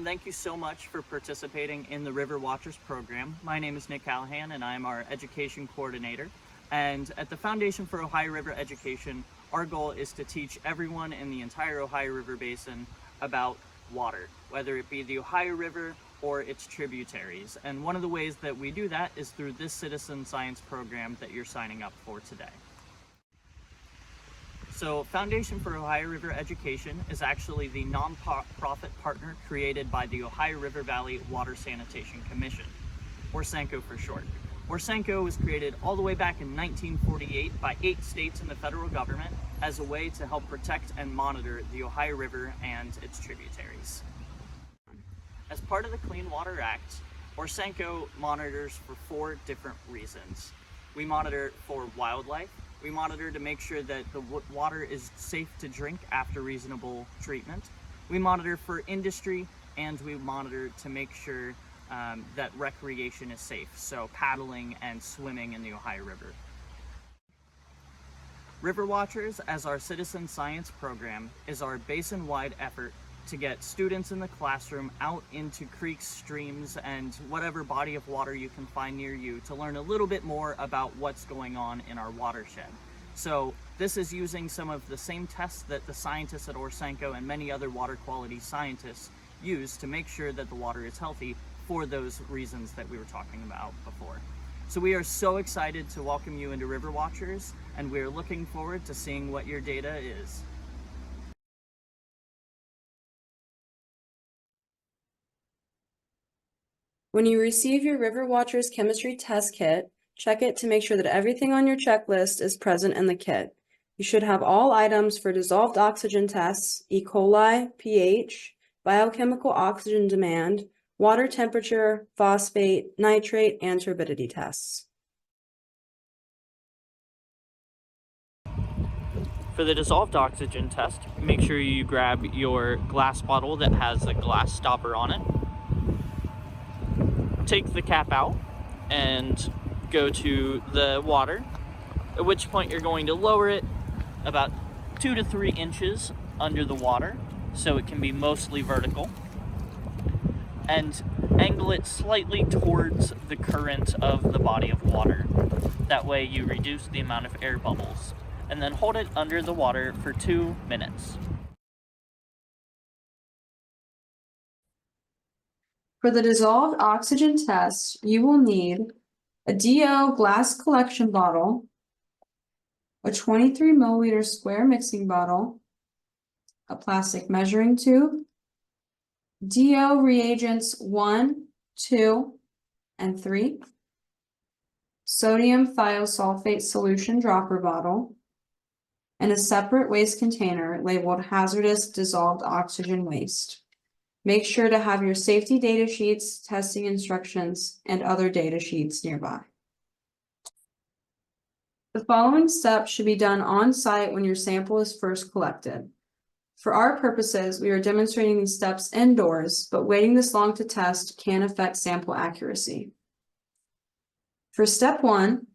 welcome. Thank you so much for participating in the River Watchers program. My name is Nick Callahan and I'm our education coordinator. And at the Foundation for Ohio River Education, our goal is to teach everyone in the entire Ohio River Basin about water, whether it be the Ohio River or its tributaries. And one of the ways that we do that is through this citizen science program that you're signing up for today. So Foundation for Ohio River Education is actually the nonprofit partner created by the Ohio River Valley Water Sanitation Commission, or SANCO for short. Or SANCO was created all the way back in 1948 by 8 states in the federal government as a way to help protect and monitor the Ohio River and its tributaries. As part of the Clean Water Act, or SANCO monitors for 4 different reasons. We monitor for wildlife. We monitor to make sure that the water is safe to drink after reasonable treatment. We monitor for industry, and we monitor to make sure that recreation is safe, so paddling and swimming in the Ohio River. River Watchers, as our citizen science program, is our basin-wide effort to get students in the classroom out into creeks, streams, and whatever body of water you can find near you to learn a little bit more about what's going on in our watershed. So this is using some of the same tests that the scientists at Orthophosphate and many other water quality scientists use to make sure that the water is healthy for those reasons that we were talking about before. So we are so excited to welcome you into River Watchers, and we're looking forward to seeing what your data is. When you receive your River Watchers chemistry test kit, check it to make sure that everything on your checklist is present in the kit. You should have all items for dissolved oxygen tests, E. coli, pH, biochemical oxygen demand, water temperature, phosphate, nitrate, and turbidity tests. For the dissolved oxygen test, make sure you grab your glass bottle that has a glass stopper on it. Take the cap out and go to the water, at which point you're going to lower it about 2 to 3 inches under the water so it can be mostly vertical, and angle it slightly towards the current of the body of water. That way you reduce the amount of air bubbles, and then hold it under the water for 2 minutes. For the dissolved oxygen test, you will need a DO glass collection bottle, a 23 milliliter square mixing bottle, a plastic measuring tube, DO reagents 1, 2, and 3, sodium thiosulfate solution dropper bottle, and a separate waste container labeled hazardous dissolved oxygen waste. Make sure to have your safety data sheets, testing instructions, and other data sheets nearby. The following steps should be done on site when your sample is first collected. For our purposes, we are demonstrating these steps indoors, but waiting this long to test can affect sample accuracy. For step 1,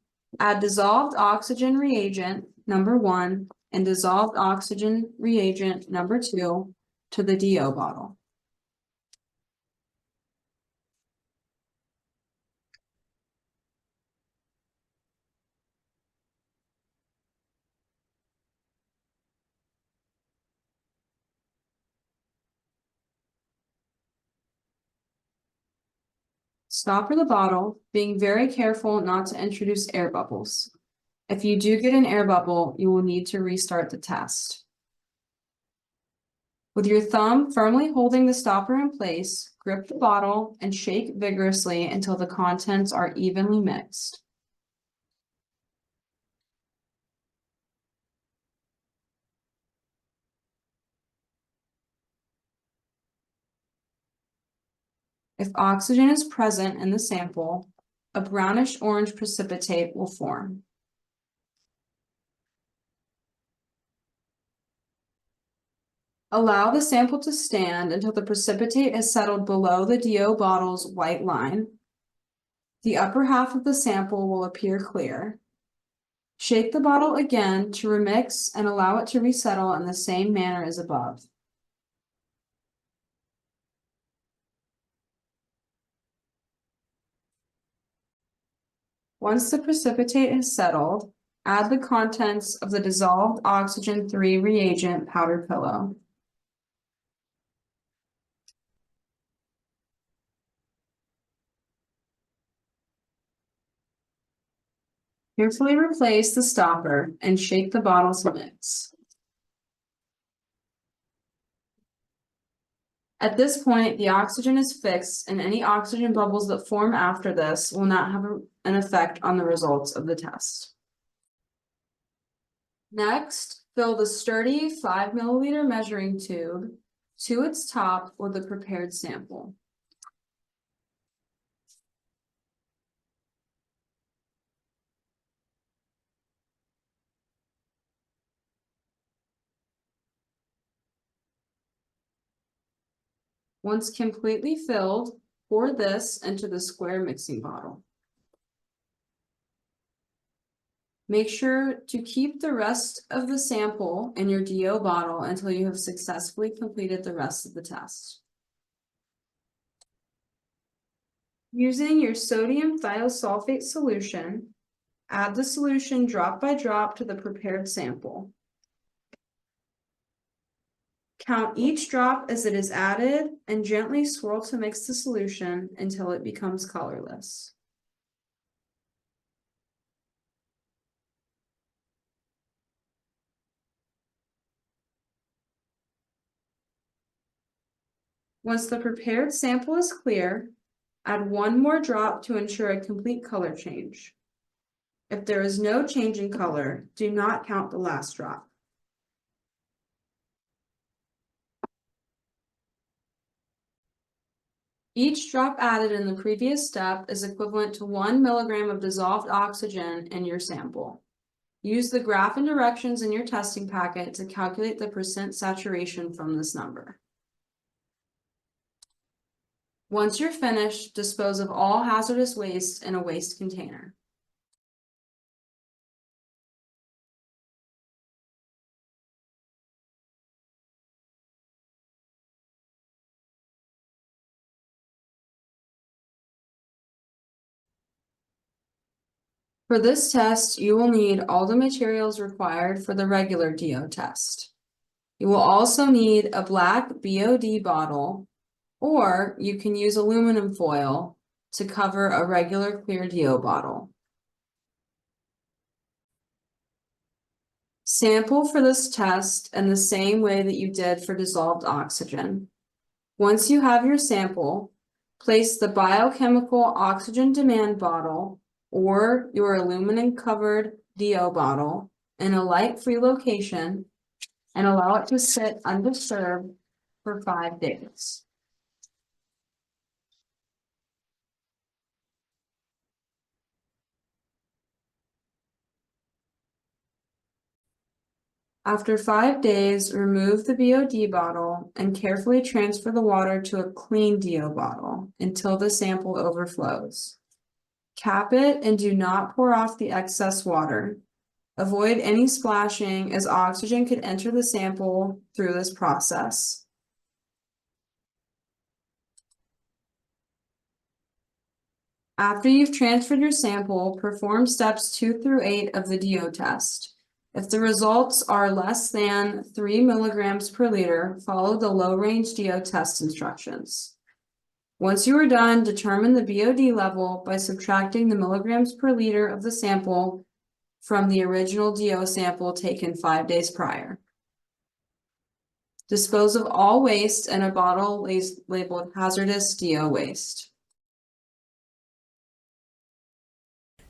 add dissolved oxygen reagent number 1 and dissolved oxygen reagent number 2 to the DO bottle. Stopper the bottle, being very careful not to introduce air bubbles. If you do get an air bubble, you will need to restart the test. With your thumb firmly holding the stopper in place, grip the bottle and shake vigorously until the contents are evenly mixed. If oxygen is present in the sample, a brownish-orange precipitate will form. Allow the sample to stand until the precipitate is settled below the DO bottle's white line. The upper half of the sample will appear clear. Shake the bottle again to remix and allow it to resettle in the same manner as above. Once the precipitate has settled, add the contents of the dissolved oxygen-3 reagent powder pillow. Carefully replace the stopper and shake the bottle to mix. At this point, the oxygen is fixed, and any oxygen bubbles that form after this will not have an effect on the results of the test. Next, fill the sturdy 5 milliliter measuring tube to its top with a prepared sample. Once completely filled, pour this into the square mixing bottle. Make sure to keep the rest of the sample in your DO bottle until you have successfully completed the rest of the test. Using your sodium thiosulfate solution, add the solution drop by drop to the prepared sample. Count each drop as it is added and gently swirl to mix the solution until it becomes colorless. Once the prepared sample is clear, add one more drop to ensure a complete color change. If there is no change in color, do not count the last drop. Each drop added in the previous step is equivalent to 1 milligram of dissolved oxygen in your sample. Use the graph and directions in your testing packet to calculate the percent saturation from this number. Once you're finished, dispose of all hazardous waste in a waste container. For this test, you will need all the materials required for the regular DO test. You will also need a black BOD bottle, or you can use aluminum foil to cover a regular clear DO bottle. Sample for this test in the same way that you did for dissolved oxygen. Once you have your sample, place the biochemical oxygen demand bottle or your aluminum covered DO bottle in a light-free location and allow it to sit undisturbed for 5 days. After 5 days, remove the BOD bottle and carefully transfer the water to a clean DO bottle until the sample overflows. Cap it and do not pour off the excess water. Avoid any splashing as oxygen could enter the sample through this process. After you've transferred your sample, perform steps 2 through 8 of the DO test. If the results are less than 3 milligrams per liter, follow the low-range DO test instructions. Once you are done, determine the BOD level by subtracting the milligrams per liter of the sample from the original DO sample taken 5 days prior. Dispose of all waste in a bottle labeled hazardous DO waste.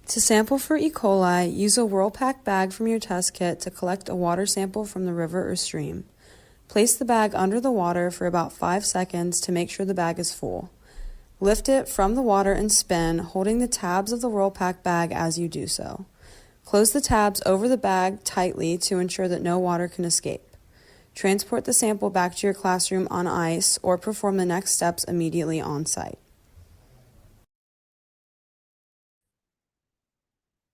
To sample for E. coli, use a Whirlpack bag from your test kit to collect a water sample from the river or stream. Place the bag under the water for about 5 seconds to make sure the bag is full. Lift it from the water and spin, holding the tabs of the Whirlpack bag as you do so. Close the tabs over the bag tightly to ensure that no water can escape. Transport the sample back to your classroom on ice or perform the next steps immediately on site.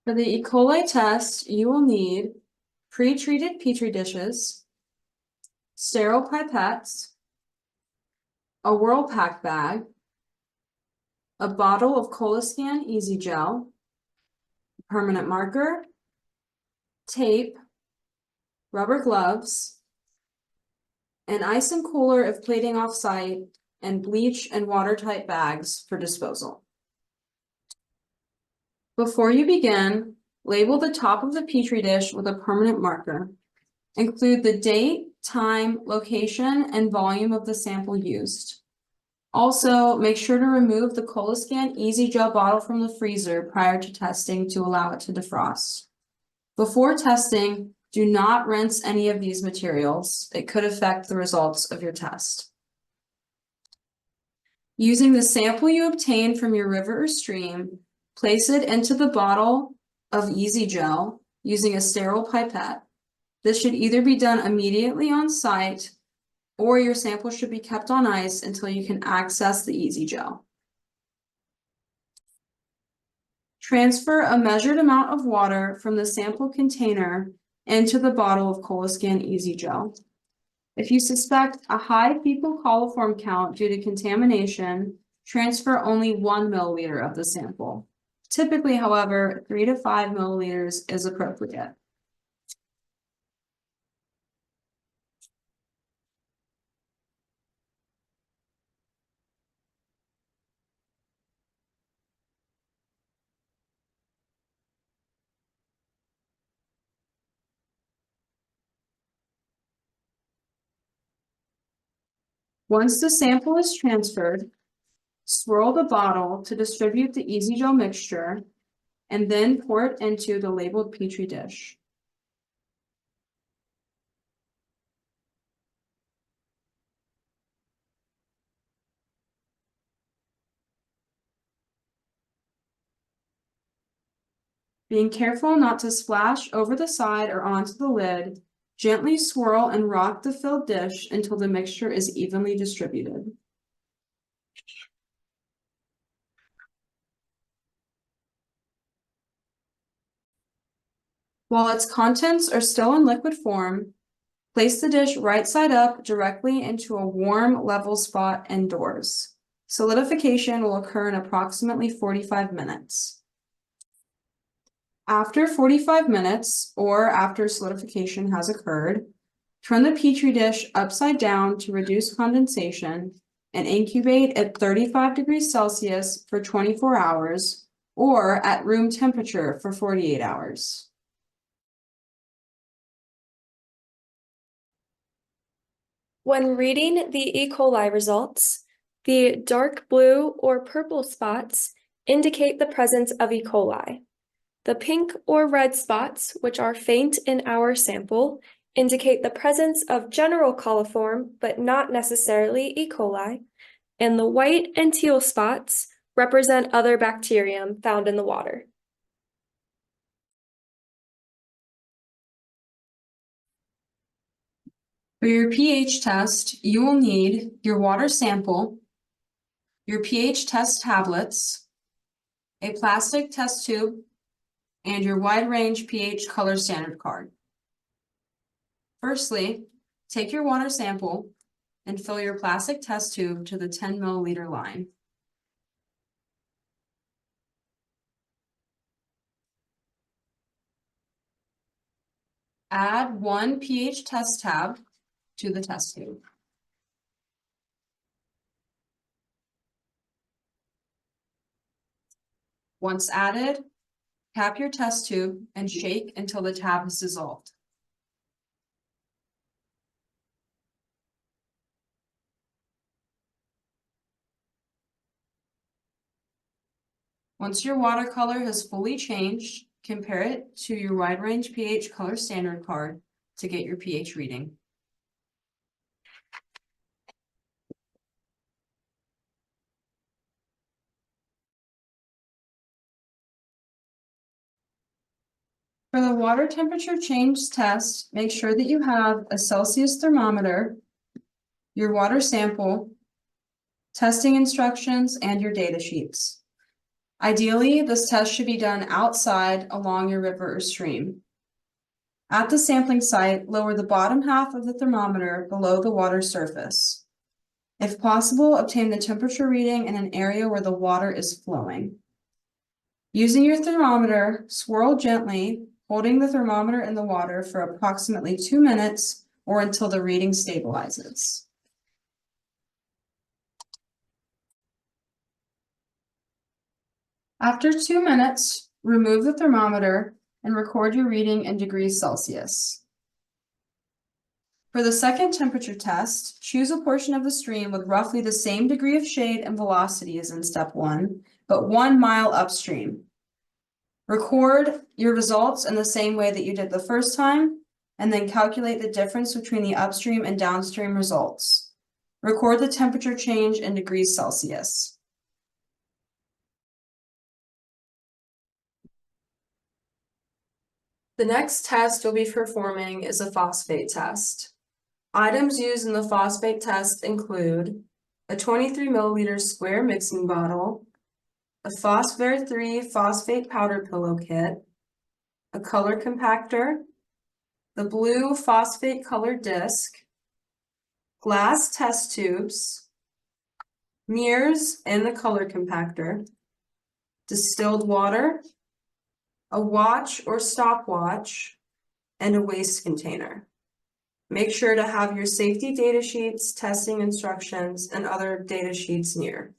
For the E. coli test, you will need pre-treated Petri dishes, sterile pipettes, a Whirlpack bag, a bottle of Coliscan Easy Gel, permanent marker, tape, rubber gloves, an ice and cooler if plating off-site, and bleach and watertight bags for disposal. Before you begin, label the top of the Petri dish with a permanent marker. Include the date, time, location, and volume of the sample used. Also, make sure to remove the Coliscan Easy Gel bottle from the freezer prior to testing to allow it to defrost. Before testing, do not rinse any of these materials. It could affect the results of your test. Using the sample you obtained from your river or stream, place it into the bottle of Easy Gel using a sterile pipette. This should either be done immediately on site or your sample should be kept on ice until you can access the Easy Gel. Transfer a measured amount of water from the sample container into the bottle of Coliscan Easy Gel. If you suspect a high fecal coliform count due to contamination, transfer only 1 milliliter of the sample. Typically, however, 3 to 5 milliliters is appropriate. Once the sample is transferred, swirl the bottle to distribute the Easy Gel mixture and then pour it into the labeled Petri dish. Being careful not to splash over the side or onto the lid, gently swirl and rock the filled dish until the mixture is evenly distributed. While its contents are still in liquid form, place the dish right side up directly into a warm, level spot indoors. Solidification will occur in approximately 45 minutes. After 45 minutes, or after solidification has occurred, turn the Petri dish upside down to reduce condensation and incubate at 35 degrees Celsius for 24 hours or at room temperature for 48 hours. When reading the E. coli results, the dark blue or purple spots indicate the presence of E. coli. The pink or red spots, which are faint in our sample, indicate the presence of general coliform, but not necessarily E. coli, and the white and teal spots represent other bacterium found in the water. For your pH test, you will need your water sample, your pH test tablets, a plastic test tube, and your wide range pH color standard card. Firstly, take your water sample and fill your plastic test tube to the 10 milliliter line. Add 1 pH test tab to the test tube. Once added, cap your test tube and shake until the tab is dissolved. Once your water color has fully changed, compare it to your wide range pH color standard card to get your pH reading. For the water temperature change test, make sure that you have a Celsius thermometer, your water sample, testing instructions, and your data sheets. Ideally, this test should be done outside along your river or stream. At the sampling site, lower the bottom half of the thermometer below the water surface. If possible, obtain the temperature reading in an area where the water is flowing. Using your thermometer, swirl gently, holding the thermometer in the water for approximately 2 minutes or until the reading stabilizes. After 2 minutes, remove the thermometer and record your reading in degrees Celsius. For the second temperature test, choose a portion of the stream with roughly the same degree of shade and velocity as in step 1, but 1 mile upstream. Record your results in the same way that you did the first time, and then calculate the difference between the upstream and downstream results. Record the temperature change in degrees Celsius. The next test you'll be performing is a phosphate test. Items used in the phosphate test include a 23 milliliter square mixing bottle, a Phosphate 3 phosphate powder pillow kit, a color compactor, the blue phosphate color disc, glass test tubes, mirrors and the color compactor, distilled water, a watch or stopwatch, and a waste container. Make sure to have your safety data sheets, testing instructions, and other data sheets near.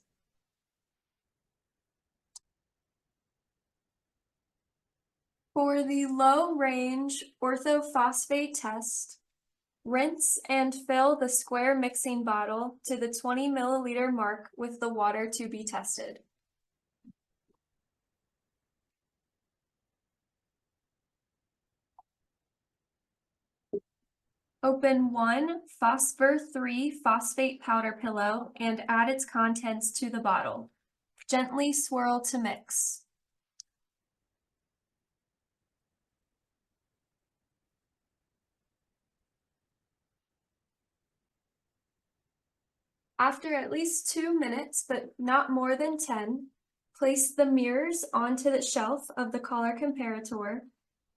For the low-range orthophosphate test, rinse and fill the square mixing bottle to the 20 milliliter mark with the water to be tested. Open one Phosphate 3 phosphate powder pillow and add its contents to the bottle. Gently swirl to mix. After at least 2 minutes, but not more than 10, place the mirrors onto the shelf of the color comparator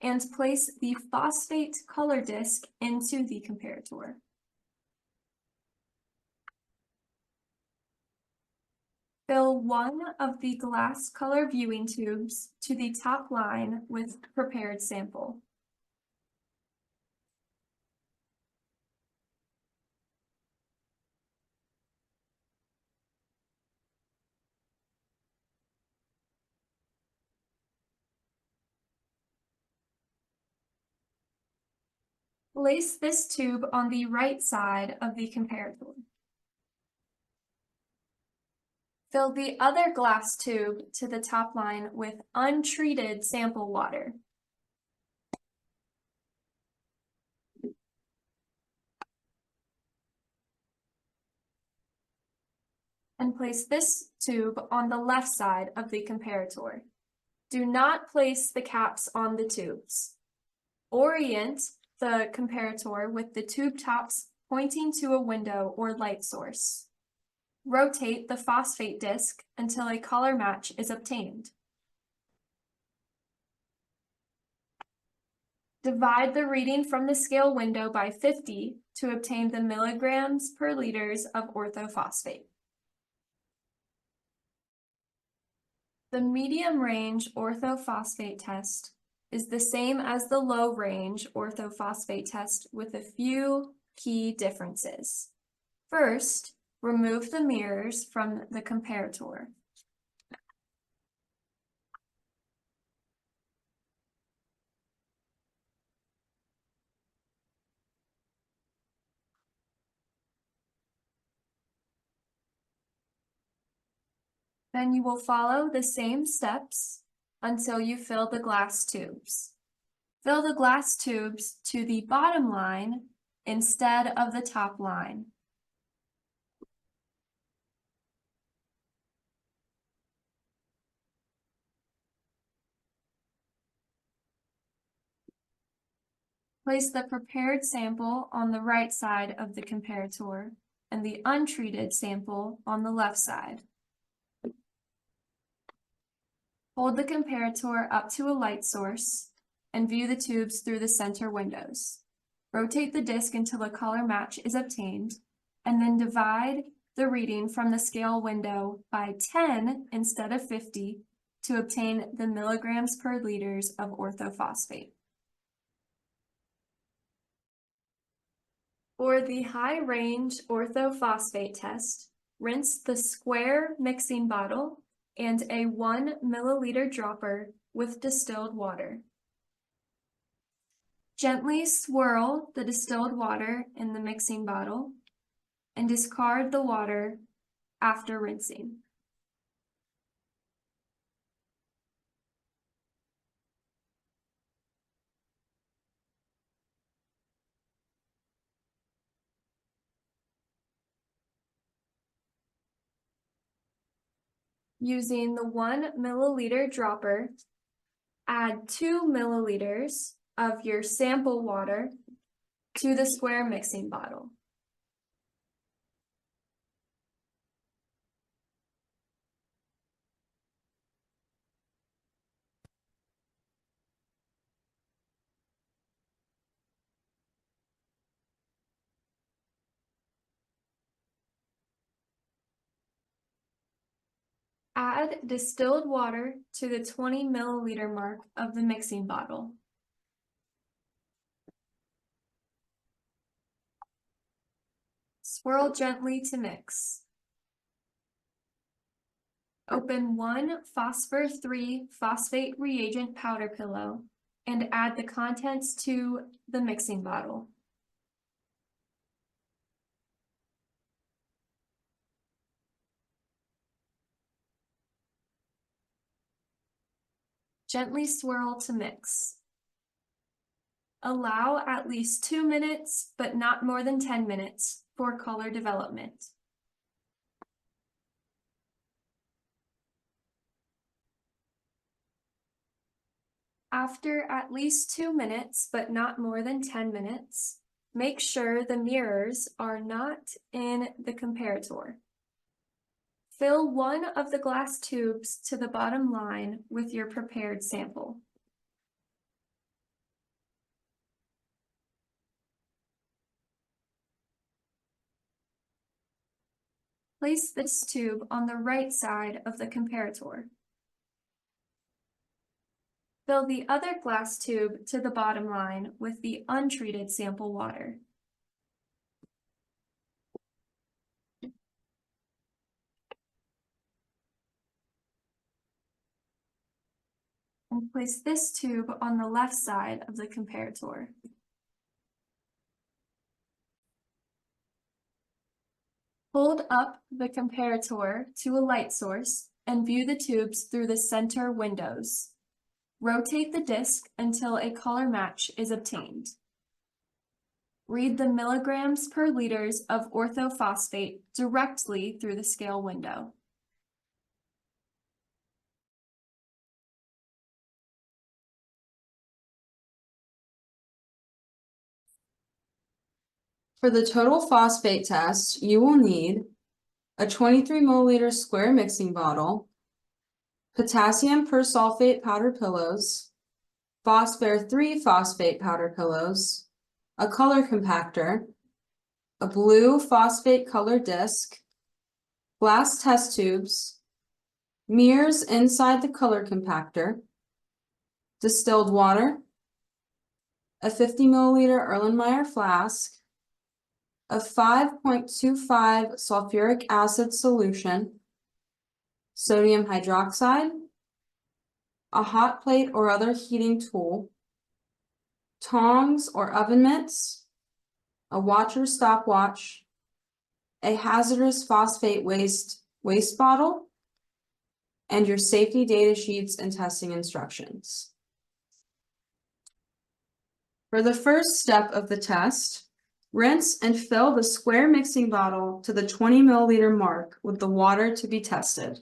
and place the phosphate color disc into the comparator. Fill one of the glass color viewing tubes to the top line with prepared sample. Place this tube on the right side of the comparator. Fill the other glass tube to the top line with untreated sample water. And place this tube on the left side of the comparator. Do not place the caps on the tubes. Orient the comparator with the tube tops pointing to a window or light source. Rotate the phosphate disc until a color match is obtained. Divide the reading from the scale window by 50 to obtain the milligrams per liters of orthophosphate. The medium-range orthophosphate test is the same as the low-range orthophosphate test with a few key differences. First, remove the mirrors from the comparator. Then you will follow the same steps until you fill the glass tubes. Fill the glass tubes to the bottom line instead of the top line. Place the prepared sample on the right side of the comparator and the untreated sample on the left side. Hold the comparator up to a light source and view the tubes through the center windows. Rotate the disc until a color match is obtained, and then divide the reading from the scale window by 10 instead of 50 to obtain the milligrams per liters of orthophosphate. For the high-range orthophosphate test, rinse the square mixing bottle and a 1 milliliter dropper with distilled water. Gently swirl the distilled water in the mixing bottle and discard the water after rinsing. Using the 1 milliliter dropper, add 2 milliliters of your sample water to the square mixing bottle. Add distilled water to the 20 milliliter mark of the mixing bottle. Swirl gently to mix. Open 1 phosphor-3 phosphate reagent powder pillow and add the contents to the mixing bottle. Gently swirl to mix. Allow at least 2 minutes, but not more than 10 minutes, for color development. After at least 2 minutes, but not more than 10 minutes, make sure the mirrors are not in the comparator. Fill one of the glass tubes to the bottom line with your prepared sample. Place this tube on the right side of the comparator. Fill the other glass tube to the bottom line with the untreated sample water. And place this tube on the left side of the comparator. Hold up the comparator to a light source and view the tubes through the center windows. Rotate the disc until a color match is obtained. Read the milligrams per liters of orthophosphate directly through the scale window. For the total phosphate test, you will need a 23 milliliter square mixing bottle, potassium persulfate powder pillows, phosphor-3 phosphate powder pillows, a color compactor, a blue phosphate color disc, glass test tubes, mirrors inside the color compactor, distilled water, a 50 milliliter Erlenmeyer flask, a 5.25 sulfuric acid solution, sodium hydroxide, a hot plate or other heating tool, tongs or oven mitts, a watch or stopwatch, a hazardous phosphate waste bottle, and your safety data sheets and testing instructions. For the first step of the test, rinse and fill the square mixing bottle to the 20 milliliter mark with the water to be tested.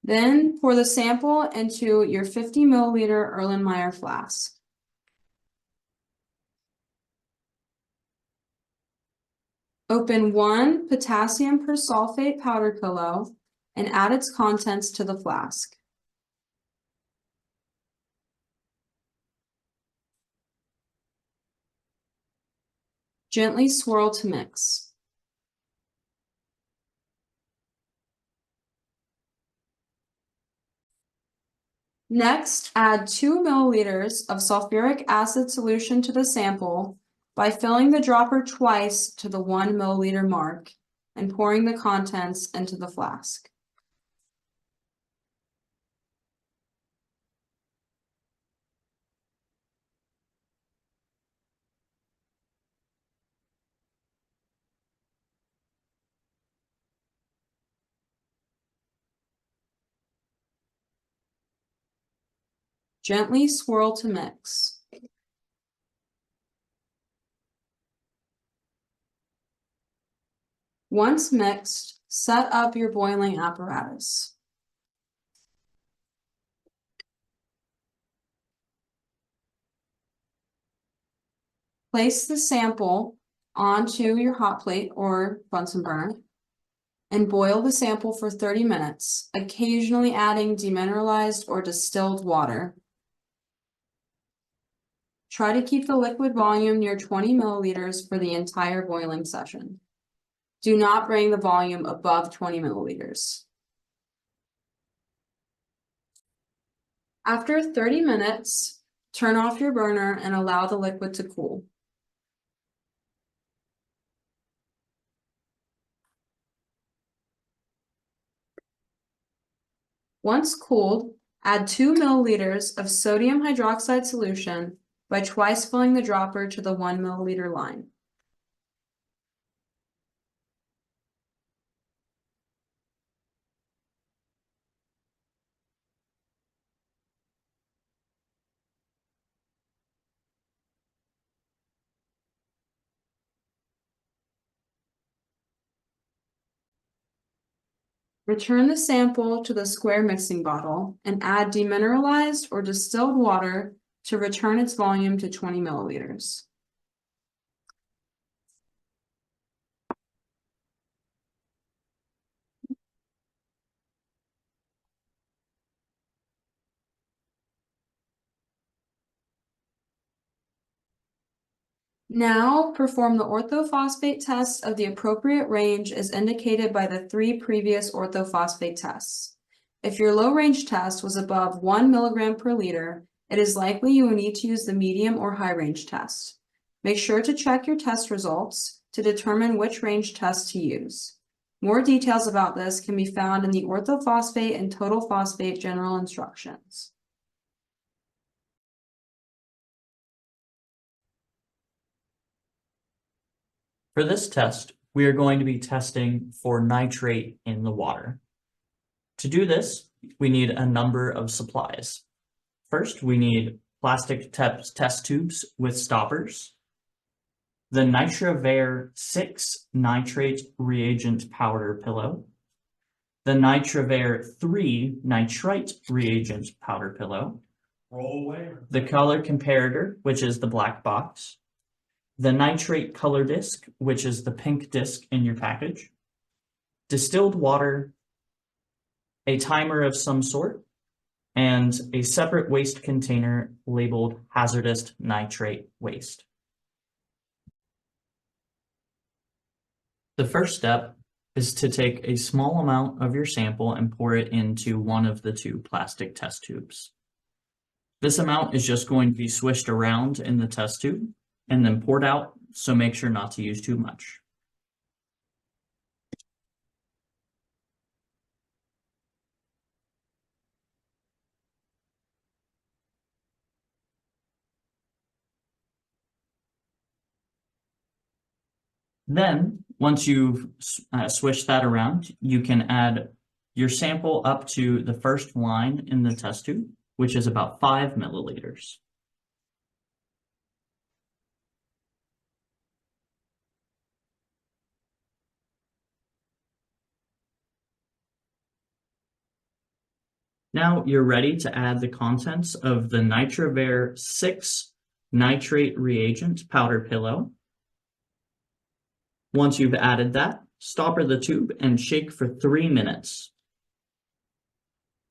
Then pour the sample into your 50 milliliter Erlenmeyer flask. Open 1 potassium persulfate powder pillow and add its contents to the flask. Gently swirl to mix. Next, add 2 milliliters of sulfuric acid solution to the sample by filling the dropper twice to the 1 milliliter mark and pouring the contents into the flask. Gently swirl to mix. Once mixed, set up your boiling apparatus. Place the sample onto your hot plate or Bunsen burner and boil the sample for 30 minutes, occasionally adding demineralized or distilled water. Try to keep the liquid volume near 20 milliliters for the entire boiling session. Do not bring the volume above 20 milliliters. After 30 minutes, turn off your burner and allow the liquid to cool. Once cooled, add 2 milliliters of sodium hydroxide solution by twice filling the dropper to the 1 milliliter line. Return the sample to the square mixing bottle and add demineralized or distilled water to return its volume to 20 milliliters. Now perform the orthophosphate test of the appropriate range as indicated by the 3 previous orthophosphate tests. If your low range test was above 1 milligram per liter, it is likely you will need to use the medium or high range test. Make sure to check your test results to determine which range test to use. More details about this can be found in the orthophosphate and total phosphate general instructions. For this test, we are going to be testing for nitrate in the water. To do this, we need a number of supplies. First, we need plastic test tubes with stoppers, the NitraVare 6 nitrate reagent powder pillow, the NitraVare 3 nitrite reagent powder pillow, the color comparator, which is the black box, the nitrate color disc, which is the pink disc in your package, distilled water, a timer of some sort, and a separate waste container labeled hazardous nitrate waste. The first step is to take a small amount of your sample and pour it into one of the 2 plastic test tubes. This amount is just going to be swished around in the test tube and then poured out, so make sure not to use too much. Then, once you've swished that around, you can add your sample up to the first line in the test tube, which is about 5 milliliters. Now you're ready to add the contents of the NitraVare 6 nitrate reagent powder pillow. Once you've added that, stopper the tube and shake for 3 minutes.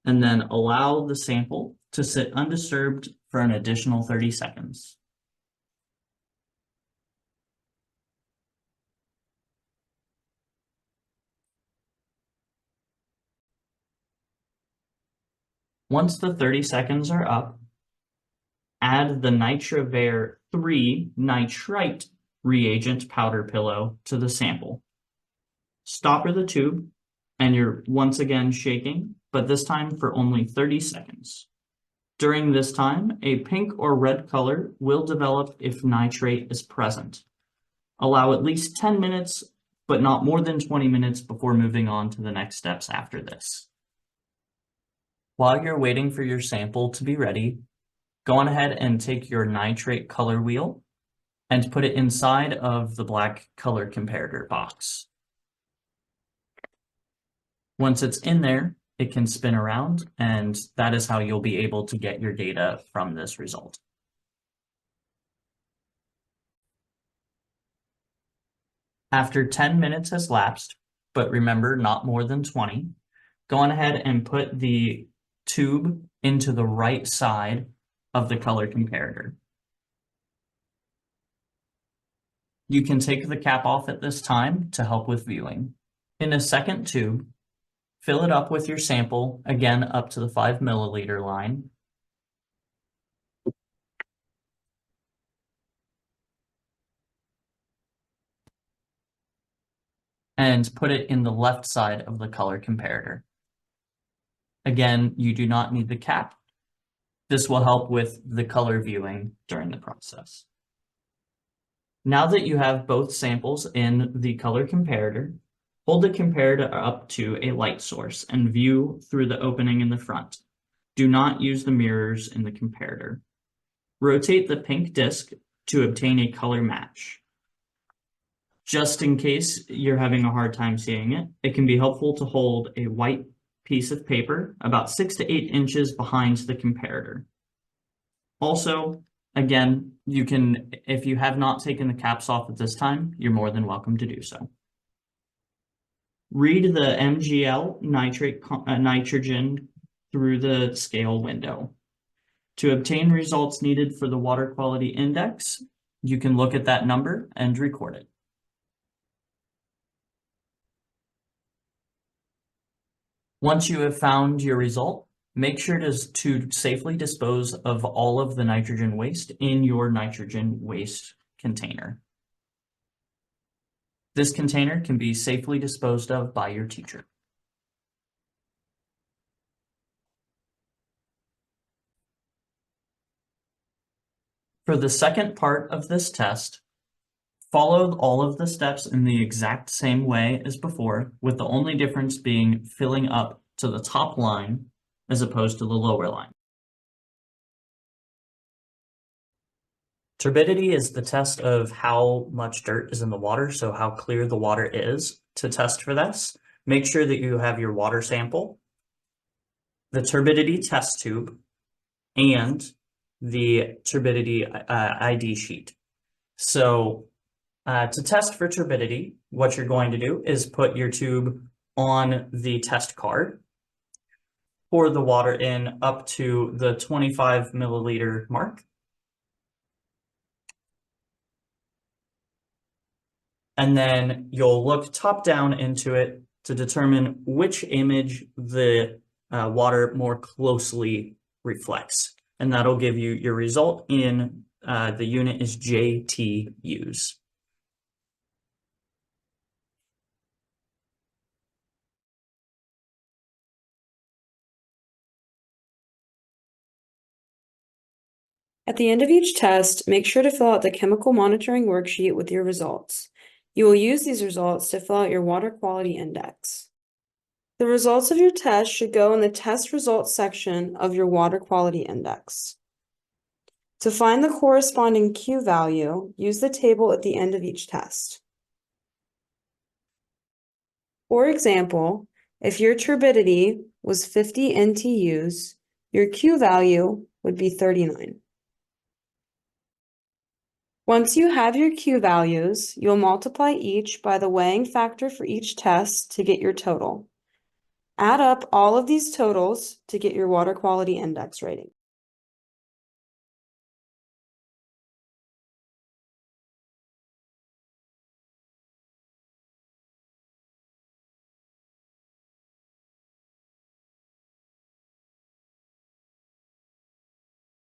And then allow the sample to sit undisturbed for an additional 30 seconds. Once the 30 seconds are up, add the Nitraver 3 nitrite reagent powder pillow to the sample. Stopper the tube, and you're once again shaking, but this time for only 30 seconds. During this time, a pink or red color will develop if nitrate is present. Allow at least 10 minutes, but not more than 20 minutes before moving on to the next steps after this. While you're waiting for your sample to be ready, go on ahead and take your nitrate color wheel and put it inside of the black color comparator box. Once it's in there, it can spin around, and that is how you'll be able to get your data from this result. After 10 minutes has lapsed, but remember not more than 20, go on ahead and put the tube into the right side of the color comparator. You can take the cap off at this time to help with viewing. In a second tube, fill it up with your sample, again up to the 5 milliliter line. And put it in the left side of the color comparator. Again, you do not need the cap. This will help with the color viewing during the process. Now that you have both samples in the color comparator, hold the comparator up to a light source and view through the opening in the front. Do not use the mirrors in the comparator. Rotate the pink disc to obtain a color match. Just in case you're having a hard time seeing it, it can be helpful to hold a white piece of paper about 6 to 8 inches behind the comparator. Also, again, you can, if you have not taken the caps off at this time, you're more than welcome to do so. Read the MgL nitrogen through the scale window. To obtain results needed for the water quality index, you can look at that number and record it. Once you have found your result, make sure to safely dispose of all of the nitrogen waste in your nitrogen waste container. This container can be safely disposed of by your teacher. For the second part of this test, follow all of the steps in the exact same way as before, with the only difference being filling up to the top line as opposed to the lower line. Turbidity is the test of how much dirt is in the water, so how clear the water is. To test for this, make sure that you have your water sample, the turbidity test tube, and the turbidity ID sheet. So to test for turbidity, what you're going to do is put your tube on the test card, pour the water in up to the 25 milliliter mark, and then you'll look top down into it to determine which image the water more closely reflects. And that'll give you your result in the unit is JTUs. At the end of each test, make sure to fill out the chemical monitoring worksheet with your results. You will use these results to fill out your water quality index. The results of your test should go in the test results section of your water quality index. To find the corresponding Q value, use the table at the end of each test. For example, if your turbidity was 50 NTUs, your Q value would be 39. Once you have your Q values, you'll multiply each by the weighing factor for each test to get your total. Add up all of these totals to get your water quality index rating.